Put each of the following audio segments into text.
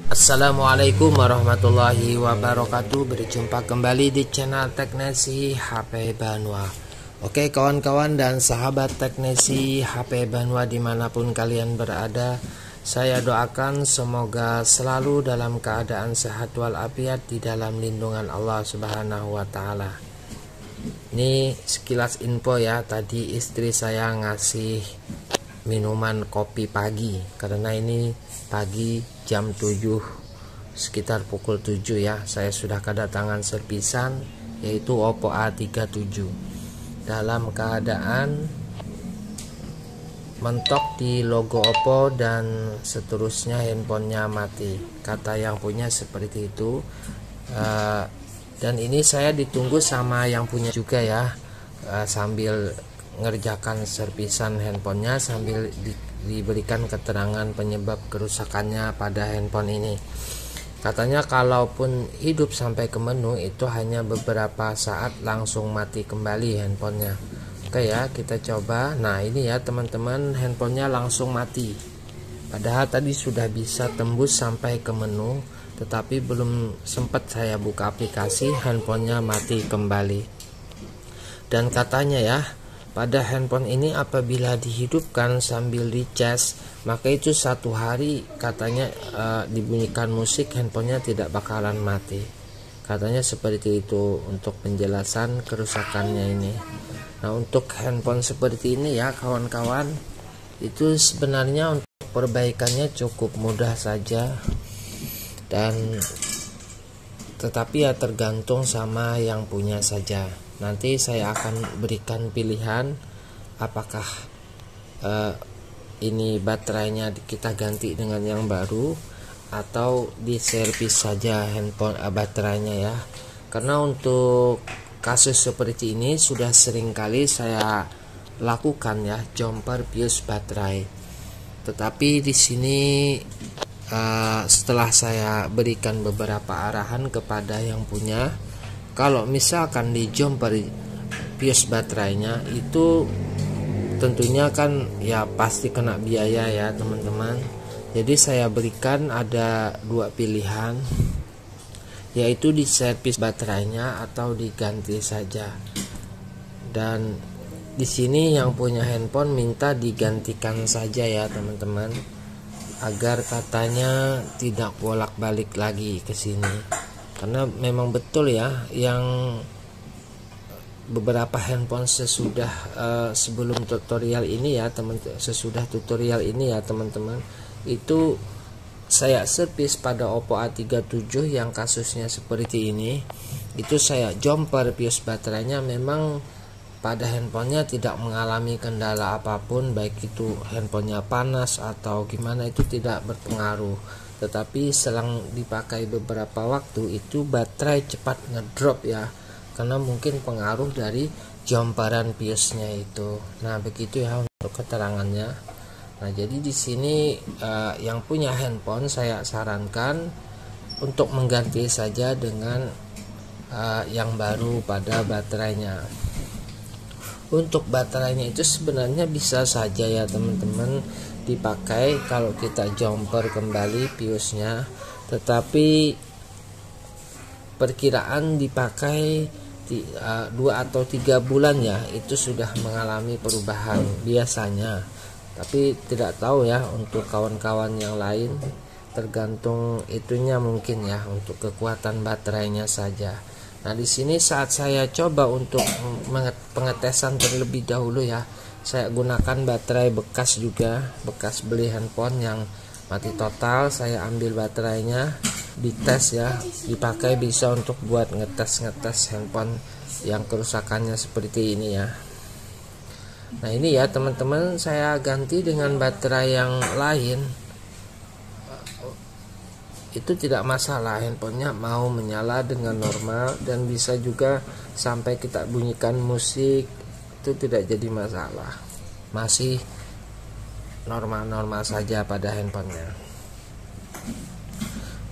Assalamualaikum warahmatullahi wabarakatuh. Berjumpa kembali di channel Teknesi HP Banua. Oke kawan-kawan dan sahabat Teknesi HP Banua dimanapun kalian berada, saya doakan semoga selalu dalam keadaan sehat walafiat di dalam lindungan Allah Subhanahu wa Ta'ala. Ini sekilas info ya, tadi istri saya ngasih minuman kopi pagi karena ini pagi jam 7, sekitar pukul 7 ya, saya sudah kedatangan servisan yaitu Oppo A37 dalam keadaan mentok di logo Oppo dan seterusnya handphonenya mati, kata yang punya seperti itu. Dan ini saya ditunggu sama yang punya juga ya, sambil ngerjakan servisan handphonenya sambil diberikan keterangan penyebab kerusakannya pada handphone ini. Katanya kalaupun hidup sampai ke menu itu hanya beberapa saat langsung mati kembali handphonenya. Oke ya, kita coba. Nah ini ya teman-teman, handphonenya langsung mati. Padahal tadi sudah bisa tembus sampai ke menu, tetapi belum sempat saya buka aplikasi, handphonenya mati kembali. Dan katanya ya, pada handphone ini apabila dihidupkan sambil dicas, maka itu 1 hari katanya dibunyikan musik, handphonenya tidak bakalan mati. Katanya seperti itu untuk penjelasan kerusakannya ini. Nah untuk handphone seperti ini ya kawan-kawan, itu sebenarnya untuk perbaikannya cukup mudah saja, dan tetapi ya tergantung sama yang punya saja. Nanti saya akan berikan pilihan apakah ini baterainya kita ganti dengan yang baru atau diservis saja handphone baterainya ya. Karena untuk kasus seperti ini sudah sering kali saya lakukan ya, jumper fuse baterai. Tetapi di sini setelah saya berikan beberapa arahan kepada yang punya, kalau misalkan di jumper fuse baterainya itu tentunya kan ya pasti kena biaya ya teman-teman. Jadi saya berikan ada 2 pilihan, yaitu diservis baterainya atau diganti saja. Dan di sini yang punya handphone minta digantikan saja ya teman-teman, agar katanya tidak bolak-balik lagi ke sini. Karena memang betul ya, yang beberapa handphone sesudah sebelum tutorial ini ya sesudah tutorial ini ya teman-teman, itu saya servis pada Oppo A37 yang kasusnya seperti ini. Itu saya jumper fuse baterainya, memang pada handphonenya tidak mengalami kendala apapun, baik itu handphonenya panas atau gimana itu tidak berpengaruh. Tetapi selang dipakai beberapa waktu itu baterai cepat ngedrop ya, karena mungkin pengaruh dari jumperan fuse-nya itu. Nah begitu ya untuk keterangannya. Nah jadi di sini yang punya handphone saya sarankan untuk mengganti saja dengan yang baru pada baterainya. Untuk baterainya itu sebenarnya bisa saja ya teman-teman dipakai kalau kita jumper kembali fuse-nya, tetapi perkiraan dipakai 2 atau 3 bulan ya itu sudah mengalami perubahan biasanya. Tapi tidak tahu ya untuk kawan-kawan yang lain, tergantung itunya mungkin ya, untuk kekuatan baterainya saja. Nah di sini saat saya coba untuk pengetesan terlebih dahulu ya, saya gunakan baterai bekas juga, bekas beli handphone yang mati total. Saya ambil baterainya, dites ya, dipakai bisa untuk buat ngetes handphone yang kerusakannya seperti ini ya. Nah ini ya teman-teman, saya ganti dengan baterai yang lain, itu tidak masalah, handphonenya mau menyala dengan normal dan bisa juga sampai kita bunyikan musik, itu tidak jadi masalah, masih normal-normal saja pada handphonenya.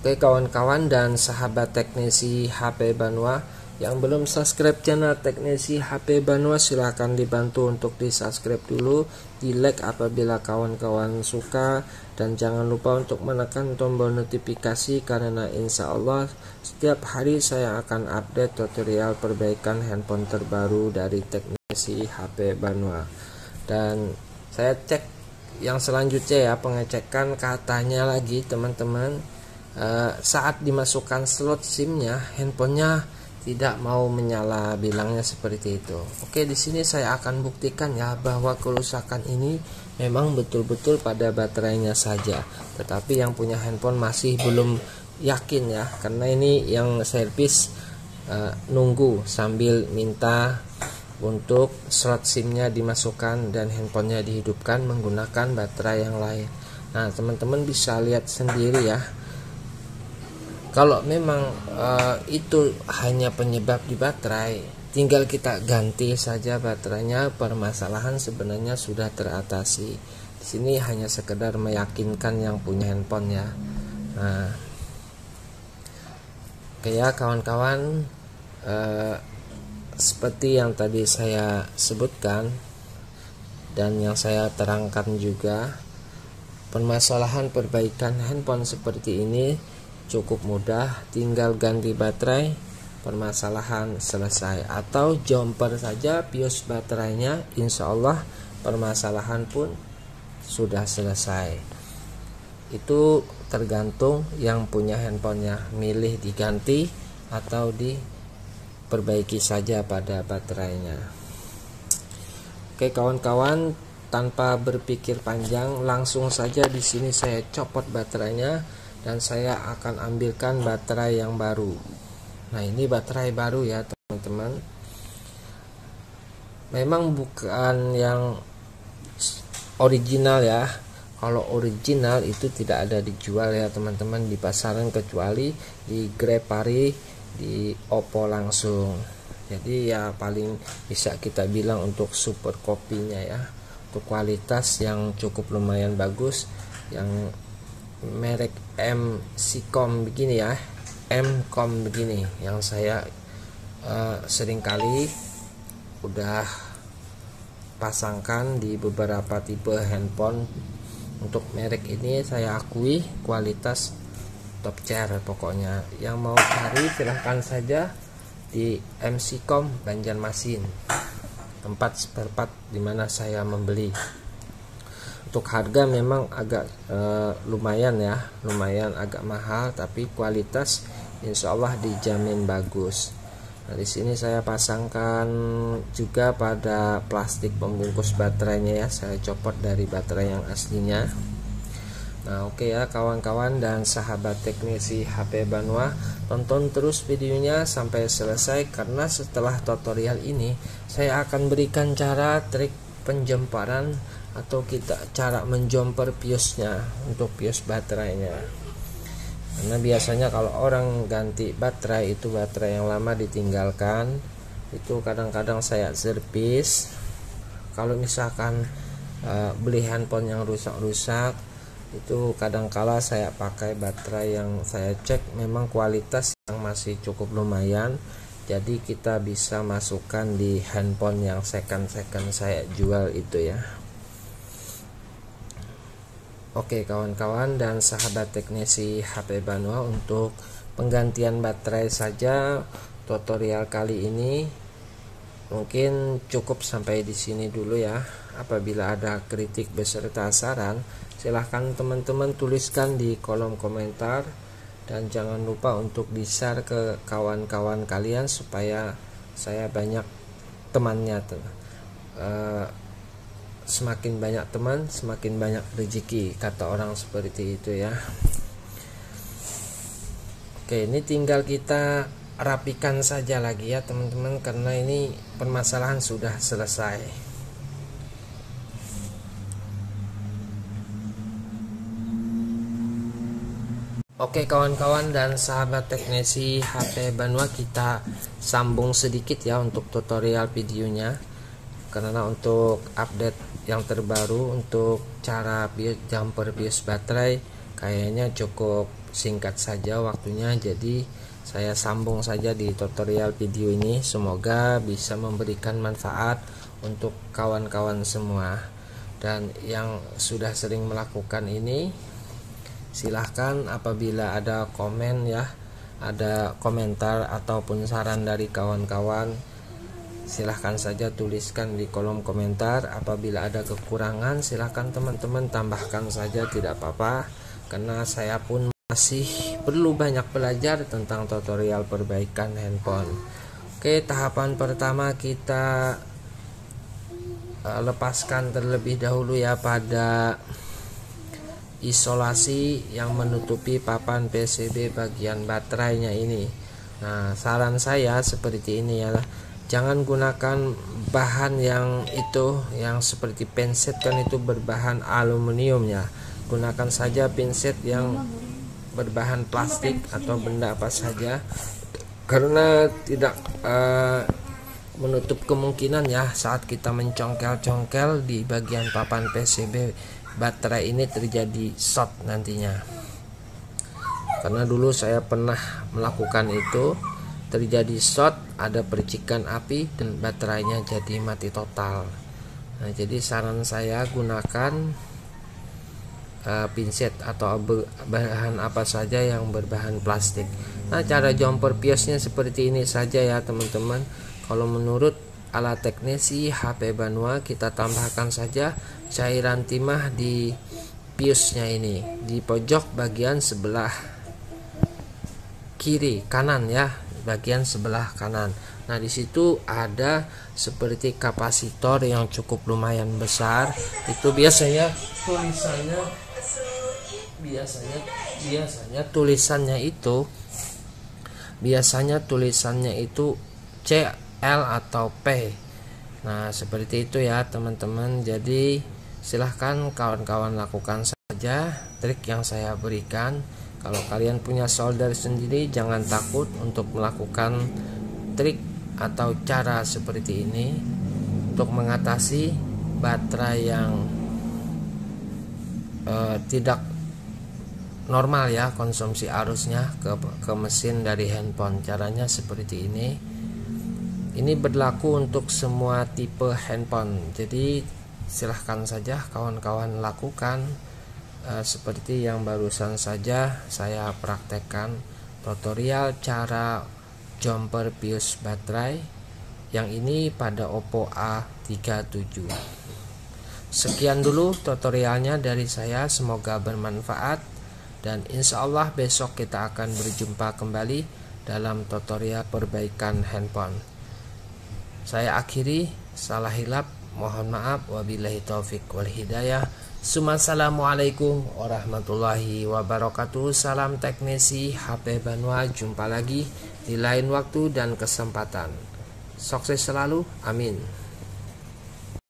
Oke kawan-kawan dan sahabat Teknesi HP Banua, Yang belum subscribe channel Teknisi HP Banua, silahkan dibantu untuk di subscribe dulu, di like apabila kawan-kawan suka, dan jangan lupa untuk menekan tombol notifikasi karena insya Allah setiap hari saya akan update tutorial perbaikan handphone terbaru dari Teknisi HP Banua. Dan saya cek yang selanjutnya ya, pengecekan katanya lagi teman-teman, saat dimasukkan slot SIM-nya handphonenya tidak mau menyala, bilangnya seperti itu. Oke, di sini saya akan buktikan ya bahwa kerusakan ini memang betul-betul pada baterainya saja. Tetapi yang punya handphone masih belum yakin ya, karena ini yang servis nunggu sambil minta untuk slot SIM-nya dimasukkan dan handphonenya dihidupkan menggunakan baterai yang lain. Nah, teman-teman bisa lihat sendiri ya. Kalau memang itu hanya penyebab di baterai, tinggal kita ganti saja baterainya, permasalahan sebenarnya sudah teratasi. Di sini hanya sekedar meyakinkan yang punya handphone ya. Nah, oke ya kawan-kawan, seperti yang tadi saya sebutkan dan yang saya terangkan juga, permasalahan perbaikan handphone seperti ini cukup mudah, tinggal ganti baterai, permasalahan selesai. Atau jumper saja BIOS baterainya, insya Allah permasalahan pun sudah selesai. Itu tergantung yang punya handphonenya, milih diganti atau diperbaiki saja pada baterainya. Oke kawan-kawan, tanpa berpikir panjang, langsung saja di sini saya copot baterainya dan saya akan ambilkan baterai yang baru. Nah, ini baterai baru ya teman-teman. Memang bukan yang original ya. Kalau original itu tidak ada dijual ya teman-teman di pasaran, kecuali di Grepari, di Oppo langsung. Jadi ya paling bisa kita bilang untuk super kopinya ya, untuk kualitas yang cukup lumayan bagus, yang merek MCom begini ya, Mcom begini, yang saya seringkali udah pasangkan di beberapa tipe handphone. Untuk merek ini saya akui kualitas top tier pokoknya. Yang mau cari silahkan saja di MCom Banjarmasin, tempat spare part dimana saya membeli. Untuk harga memang agak lumayan ya, lumayan agak mahal, tapi kualitas insya Allah dijamin bagus. Nah, di sini saya pasangkan juga pada plastik pembungkus baterainya ya, saya copot dari baterai yang aslinya. Nah, oke ya kawan-kawan dan sahabat teknisi HP Banua, tonton terus videonya sampai selesai, karena setelah tutorial ini saya akan berikan cara trik penjemparan atau kita cara menjomper BIOS-nya untuk BIOS baterainya. Karena biasanya kalau orang ganti baterai itu baterai yang lama ditinggalkan, itu kadang-kadang saya servis. Kalau misalkan beli handphone yang rusak-rusak, itu kadang-kala saya pakai baterai yang saya cek memang kualitas yang masih cukup lumayan, jadi kita bisa masukkan di handphone yang second saya jual itu ya. Oke kawan-kawan dan sahabat teknisi HP Banua, untuk penggantian baterai saja tutorial kali ini mungkin cukup sampai di sini dulu ya. Apabila ada kritik beserta saran, silahkan teman-teman tuliskan di kolom komentar, dan jangan lupa untuk di-share ke kawan-kawan kalian supaya saya banyak temannya tuh. Semakin banyak teman, semakin banyak rezeki, kata orang seperti itu ya. Oke, ini tinggal kita rapikan saja lagi ya teman-teman, karena ini permasalahan sudah selesai. Oke kawan-kawan dan sahabat teknisi HP Banua, kita sambung sedikit ya untuk tutorial videonya, karena untuk update yang terbaru untuk cara jumper BIOS baterai kayaknya cukup singkat saja waktunya, jadi saya sambung saja di tutorial video ini. Semoga bisa memberikan manfaat untuk kawan-kawan semua. Dan yang sudah sering melakukan ini, silahkan apabila ada komen ya, ada komentar ataupun saran dari kawan-kawan, silahkan saja tuliskan di kolom komentar. Apabila ada kekurangan, silahkan teman-teman tambahkan saja, tidak apa-apa, karena saya pun masih perlu banyak belajar tentang tutorial perbaikan handphone. Oke, tahapan pertama kita lepaskan terlebih dahulu ya pada isolasi yang menutupi papan PCB bagian baterainya ini. Nah, saran saya seperti ini ya, jangan gunakan bahan yang seperti pinset, kan itu berbahan aluminium ya. Gunakan saja pinset yang berbahan plastik atau benda apa saja, karena tidak menutup kemungkinan ya saat kita mencongkel-congkel di bagian papan PCB baterai ini terjadi short nantinya. Karena dulu saya pernah melakukan itu, terjadi short, ada percikan api dan baterainya jadi mati total. Nah, jadi saran saya gunakan pinset atau bahan apa saja yang berbahan plastik. Nah, cara jumper fuse-nya seperti ini saja ya teman-teman. Kalau menurut alat teknisi HP Banua, kita tambahkan saja cairan timah di fuse-nya ini di pojok bagian sebelah kiri kanan ya, bagian sebelah kanan. Nah, di situ ada seperti kapasitor yang cukup lumayan besar. Itu biasanya tulisannya itu C, L atau P. Nah, seperti itu ya teman-teman. Jadi silahkan kawan-kawan lakukan saja trik yang saya berikan. Kalau kalian punya solder sendiri, jangan takut untuk melakukan trik atau cara seperti ini untuk mengatasi baterai yang tidak normal ya konsumsi arusnya ke mesin dari handphone. Caranya seperti ini. Ini berlaku untuk semua tipe handphone. Jadi silahkan saja kawan-kawan lakukan seperti yang barusan saja saya praktekkan tutorial cara jumper fuse baterai yang ini pada Oppo A37. Sekian dulu tutorialnya dari saya, semoga bermanfaat, dan insya Allah besok kita akan berjumpa kembali dalam tutorial perbaikan handphone. Saya akhiri, salah hilap mohon maaf, wabillahi taufik wal hidayah. Assalamualaikum warahmatullahi wabarakatuh. Salam teknisi HP Banua. Jumpa lagi di lain waktu dan kesempatan. Sukses selalu, amin.